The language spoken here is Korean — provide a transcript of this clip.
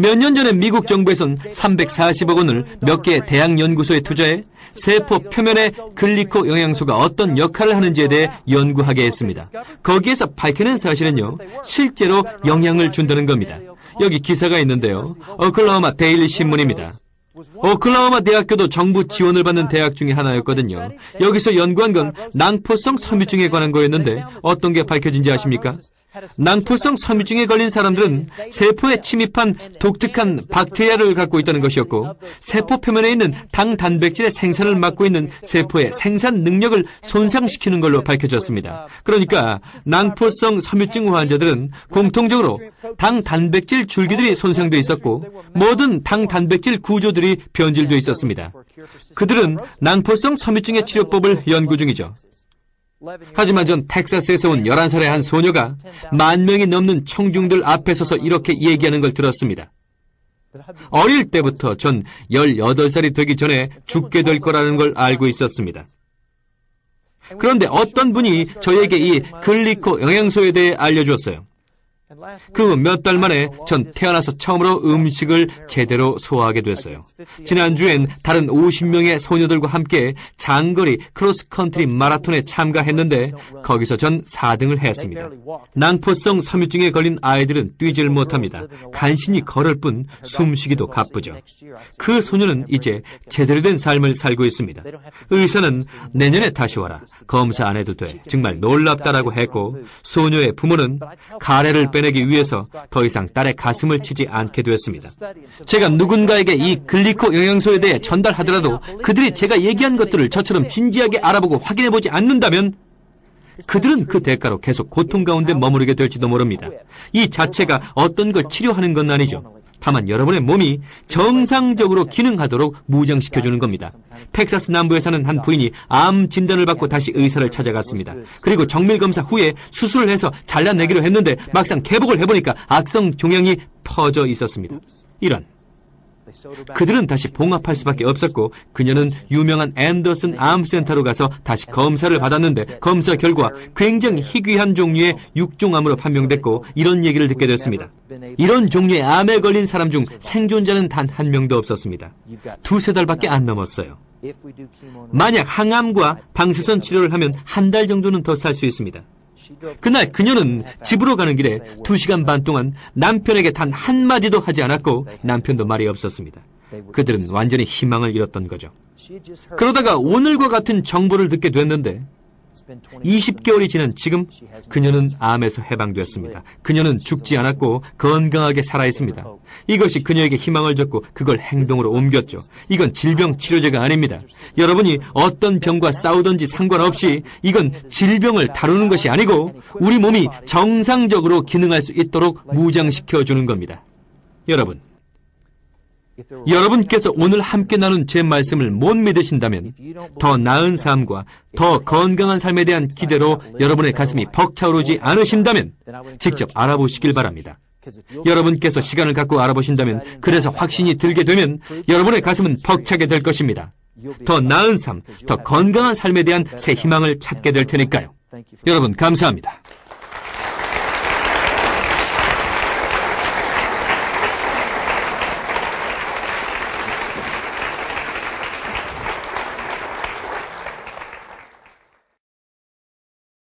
몇 년 전에 미국 정부에선 340억 원을 몇 개의 대학 연구소에 투자해 세포 표면의 글리코 영양소가 어떤 역할을 하는지에 대해 연구하게 했습니다. 거기에서 밝혀낸 사실은요, 실제로 영향을 준다는 겁니다. 여기 기사가 있는데요. 오클라호마 데일리 신문입니다. 오클라호마 대학교도 정부 지원을 받는 대학 중에 하나였거든요. 여기서 연구한 건 낭포성 섬유증에 관한 거였는데 어떤 게 밝혀진지 아십니까? 낭포성 섬유증에 걸린 사람들은 세포에 침입한 독특한 박테리아를 갖고 있다는 것이었고, 세포 표면에 있는 당 단백질의 생산을 막고 있는 세포의 생산 능력을 손상시키는 걸로 밝혀졌습니다. 그러니까 낭포성 섬유증 환자들은 공통적으로 당 단백질 줄기들이 손상되어 있었고, 모든 당 단백질 구조들이 변질되어 있었습니다. 그들은 낭포성 섬유증의 치료법을 연구 중이죠. 하지만 전 텍사스에서 온 11살의 한 소녀가 10,000명이 넘는 청중들 앞에 서서 이렇게 얘기하는 걸 들었습니다. 어릴 때부터 전 18살이 되기 전에 죽게 될 거라는 걸 알고 있었습니다. 그런데 어떤 분이 저에게 이 글리코 영양소에 대해 알려주었어요. 그 몇 달 만에 전 태어나서 처음으로 음식을 제대로 소화하게 됐어요. 지난주엔 다른 50명의 소녀들과 함께 장거리 크로스컨트리 마라톤에 참가했는데 거기서 전 4등을 했습니다. 낭포성 섬유증에 걸린 아이들은 뛰질 못합니다. 간신히 걸을 뿐 숨쉬기도 가쁘죠. 그 소녀는 이제 제대로 된 삶을 살고 있습니다. 의사는 내년에 다시 와라. 검사 안 해도 돼. 정말 놀랍다라고 했고, 소녀의 부모는 가래를 빼내기 위해서 더 이상 딸의 가슴을 치지 않게 되었습니다. 제가 누군가에게 이 글리코 영양소에 대해 전달하더라도 그들이 제가 얘기한 것들을 저처럼 진지하게 알아보고 확인해보지 않는다면 그들은 그 대가로 계속 고통 가운데 머무르게 될지도 모릅니다. 이 자체가 어떤 걸 치료하는 건 아니죠. 다만 여러분의 몸이 정상적으로 기능하도록 무장시켜주는 겁니다. 텍사스 남부에 사는 한 부인이 암 진단을 받고 다시 의사를 찾아갔습니다. 그리고 정밀검사 후에 수술을 해서 잘라내기로 했는데 막상 개복을 해보니까 악성 종양이 퍼져 있었습니다. 이런. 그들은 다시 봉합할 수밖에 없었고, 그녀는 유명한 앤더슨 암센터로 가서 다시 검사를 받았는데 검사 결과 굉장히 희귀한 종류의 육종암으로 판명됐고, 이런 얘기를 듣게 됐습니다. 이런 종류의 암에 걸린 사람 중 생존자는 단 한 명도 없었습니다. 2-3달밖에 안 넘었어요. 만약 항암과 방사선 치료를 하면 한 달 정도는 더 살 수 있습니다. 그날 그녀는 집으로 가는 길에 2시간 반 동안 남편에게 단 한마디도 하지 않았고, 남편도 말이 없었습니다. 그들은 완전히 희망을 잃었던 거죠. 그러다가 오늘과 같은 정보를 듣게 됐는데 20개월이 지난 지금 그녀는 암에서 해방되었습니다. 그녀는 죽지 않았고 건강하게 살아있습니다. 이것이 그녀에게 희망을 줬고 그걸 행동으로 옮겼죠. 이건 질병 치료제가 아닙니다. 여러분이 어떤 병과 싸우든지 상관없이 이건 질병을 다루는 것이 아니고 우리 몸이 정상적으로 기능할 수 있도록 무장시켜주는 겁니다. 여러분께서 오늘 함께 나눈 제 말씀을 못 믿으신다면 더 나은 삶과 더 건강한 삶에 대한 기대로 여러분의 가슴이 벅차오르지 않으신다면 직접 알아보시길 바랍니다. 여러분께서 시간을 갖고 알아보신다면, 그래서 확신이 들게 되면 여러분의 가슴은 벅차게 될 것입니다. 더 나은 삶, 더 건강한 삶에 대한 새 희망을 찾게 될 테니까요. 여러분 감사합니다.